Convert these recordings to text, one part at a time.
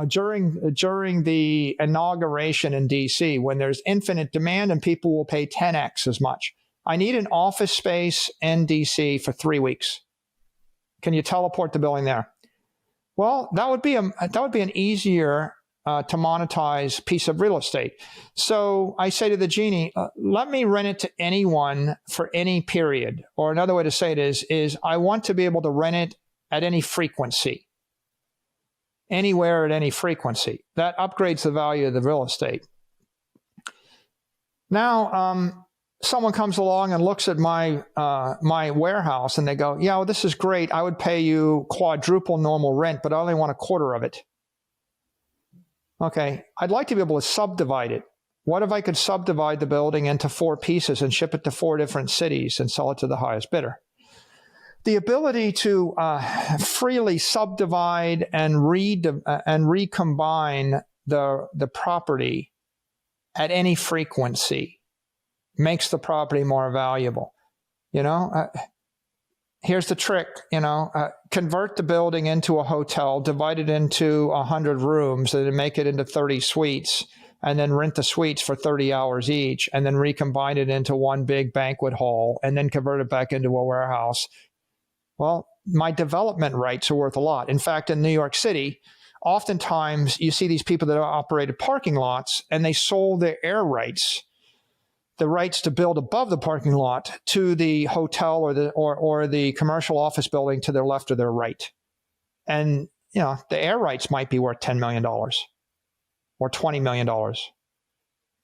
during the inauguration in DC, when there's infinite demand and people will pay 10x as much. I need an office space in DC for 3 weeks. Can you teleport the building there? Well, that would be an easier to monetize piece of real estate. So I say to the genie, let me rent it to anyone for any period. Or another way to say it is I want to be able to rent it at any frequency. Anywhere at any frequency. That upgrades the value of the real estate. Now, someone comes along and looks at my warehouse and they go, yeah, well, this is great. I would pay you quadruple normal rent, but I only want a quarter of it. Okay, I'd like to be able to subdivide it. What if I could subdivide the building into 4 pieces and ship it to 4 different cities and sell it to the highest bidder? The ability to freely subdivide and recombine the property at any frequency makes the property more valuable. Here's the trick, convert the building into a hotel, divide it into 100 rooms, and then make it into 30 suites, and then rent the suites for 30 hours each, and then recombine it into one big banquet hall, and then convert it back into a warehouse. Well, my development rights are worth a lot. In fact, in New York City, oftentimes you see these people that operated parking lots, and they sold their air rights, the rights to build above the parking lot, to the hotel or the commercial office building to their left or their right. And the air rights might be worth $10 million or $20 million.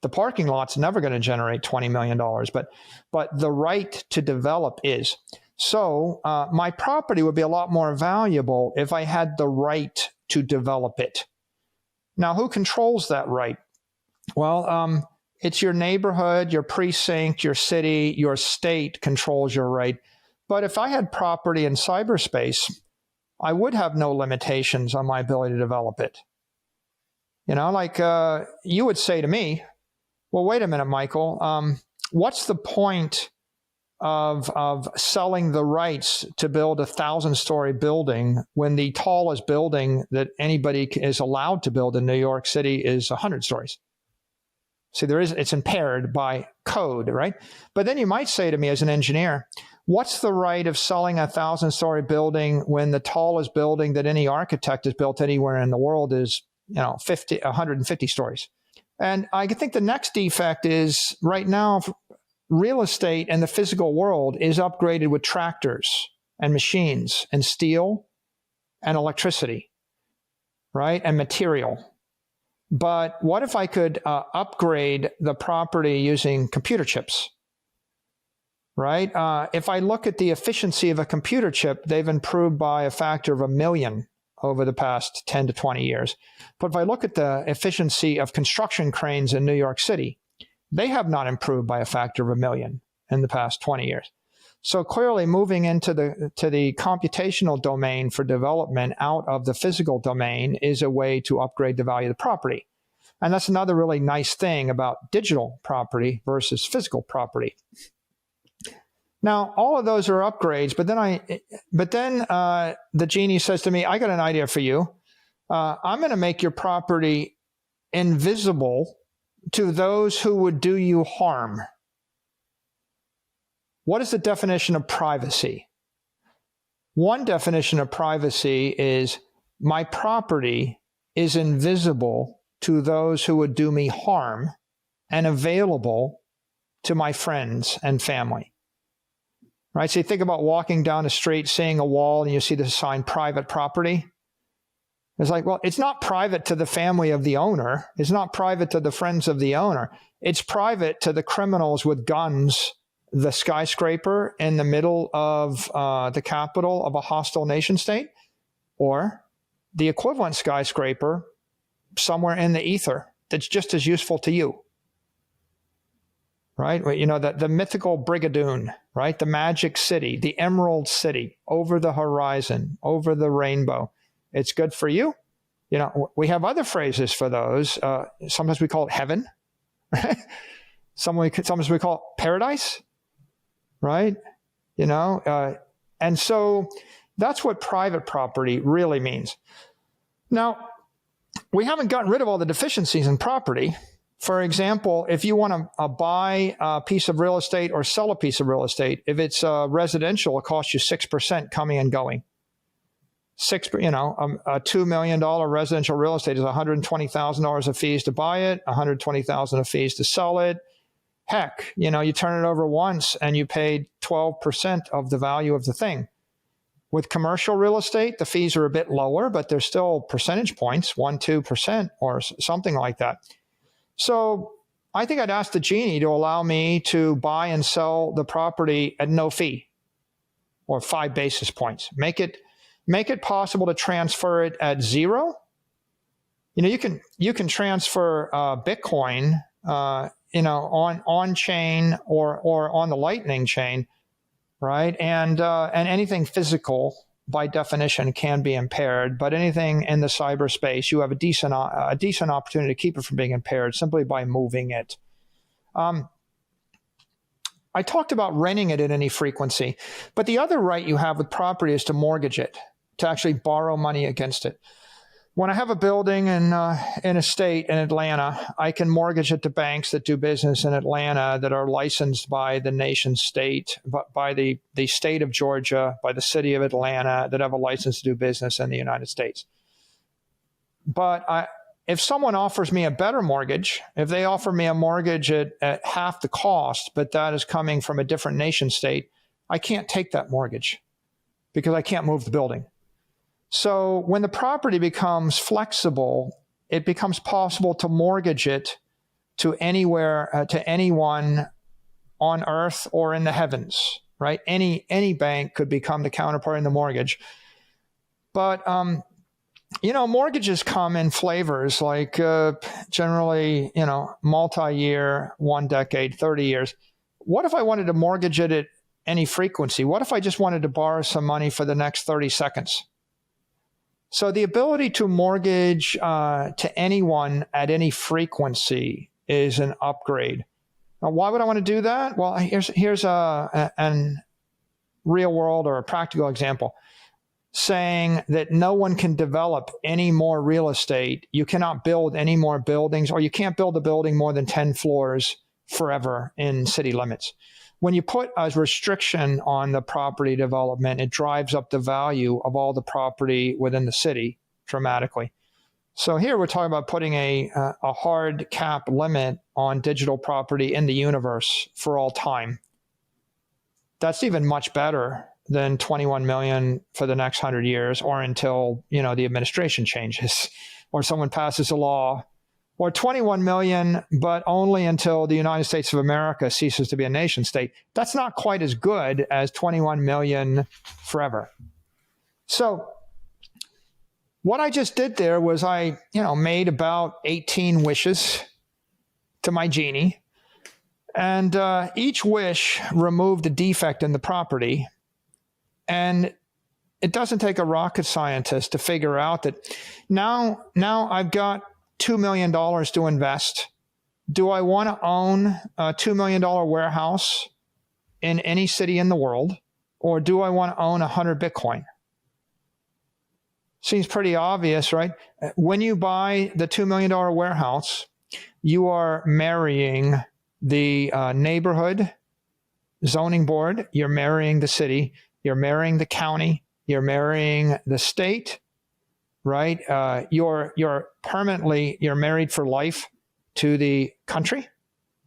The parking lot's never going to generate $20 million, but the right to develop is. So my property would be a lot more valuable if I had the right to develop it. Now, who controls that right? Well, it's your neighborhood, your precinct, your city, your state controls your right. But if I had property in cyberspace, I would have no limitations on my ability to develop it. You would say to me, well, wait a minute, Michael, what's the point of selling the rights to build a 1,000-story building when the tallest building that anybody is allowed to build in New York City is 100 stories? See, it's impaired by code, right? But then you might say to me as an engineer, what's the right of selling a 1,000-story building when the tallest building that any architect has built anywhere in the world is, 150 stories? And I think the next defect is right now, real estate and the physical world is upgraded with tractors and machines and steel and electricity, right? And material. But what if I could upgrade the property using computer chips, right? If I look at the efficiency of a computer chip, they've improved by a factor of 1 million over the past 10 to 20 years. But if I look at the efficiency of construction cranes in New York City, they have not improved by a factor of 1 million in the past 20 years. So clearly moving into the computational domain for development out of the physical domain is a way to upgrade the value of the property. And that's another really nice thing about digital property versus physical property. Now, all of those are upgrades, but then the genie says to me, I got an idea for you. I'm going to make your property invisible to those who would do you harm. What is the definition of privacy? One definition of privacy is my property is invisible to those who would do me harm and available to my friends and family. Right? So you think about walking down the street, seeing a wall, and you see the sign private property. It's like, well, it's not private to the family of the owner. It's not private to the friends of the owner. It's private to the criminals with guns, the skyscraper in the middle of the capital of a hostile nation state, or the equivalent skyscraper somewhere in the ether that's just as useful to you. Right? The mythical Brigadoon, right? The magic city, the emerald city, over the horizon, over the rainbow. It's good for you. We have other phrases for those. Sometimes we call it heaven. Right? Sometimes we call it paradise. Right? And so that's what private property really means. Now, we haven't gotten rid of all the deficiencies in property. For example, if you want to buy a piece of real estate or sell a piece of real estate, if it's residential, it costs you 6% coming and going. A $2 million residential real estate is $120,000 of fees to buy it, $120,000 of fees to sell it. Heck, you turn it over once and you paid 12% of the value of the thing. With commercial real estate, the fees are a bit lower, but they're still percentage points, 1-2% or something like that. So I think I'd ask the genie to allow me to buy and sell the property at no fee or 5 basis points. Make it possible to transfer it at 0. You can transfer Bitcoin, on chain or on the Lightning chain, right? And anything physical by definition can be impaired, but anything in the cyberspace, you have a decent opportunity to keep it from being impaired simply by moving it. I talked about renting it at any frequency, but the other right you have with property is to mortgage it, to actually borrow money against it. When I have a building in a state in Atlanta, I can mortgage it to banks that do business in Atlanta that are licensed by the nation state, by the state of Georgia, by the city of Atlanta, that have a license to do business in the United States. But if someone offers me a better mortgage, if they offer me a mortgage at half the cost, but that is coming from a different nation state, I can't take that mortgage because I can't move the building. So when the property becomes flexible, it becomes possible to mortgage it to anywhere, to anyone on earth or in the heavens, right? Any bank could become the counterparty in the mortgage. But, mortgages come in flavors like generally, multi-year, 1 decade, 30 years. What if I wanted to mortgage it at any frequency? What if I just wanted to borrow some money for the next 30 seconds? So the ability to mortgage to anyone at any frequency is an upgrade. Now, why would I want to do that? Well, here's a real world or a practical example saying that no one can develop any more real estate. You cannot build any more buildings, or you can't build a building more than 10 floors forever in city limits. When you put a restriction on the property development, it drives up the value of all the property within the city dramatically. So here we're talking about putting a hard cap limit on digital property in the universe for all time. That's even much better than 21 million for the next 100 years, or until the administration changes or someone passes a law. Or 21 million, but only until the United States of America ceases to be a nation state. That's not quite as good as 21 million forever. So what I just did there was I, made about 18 wishes to my genie. And each wish removed a defect in the property. And it doesn't take a rocket scientist to figure out that now I've got $2 million to invest. Do I want to own a $2 million warehouse in any city in the world, or do I want to own 100 Bitcoin? Seems pretty obvious, right? When you buy the $2 million warehouse, you are marrying the neighborhood zoning board, you're marrying the city, you're marrying the county, you're marrying the state, right? You're permanently, you're married for life to the country.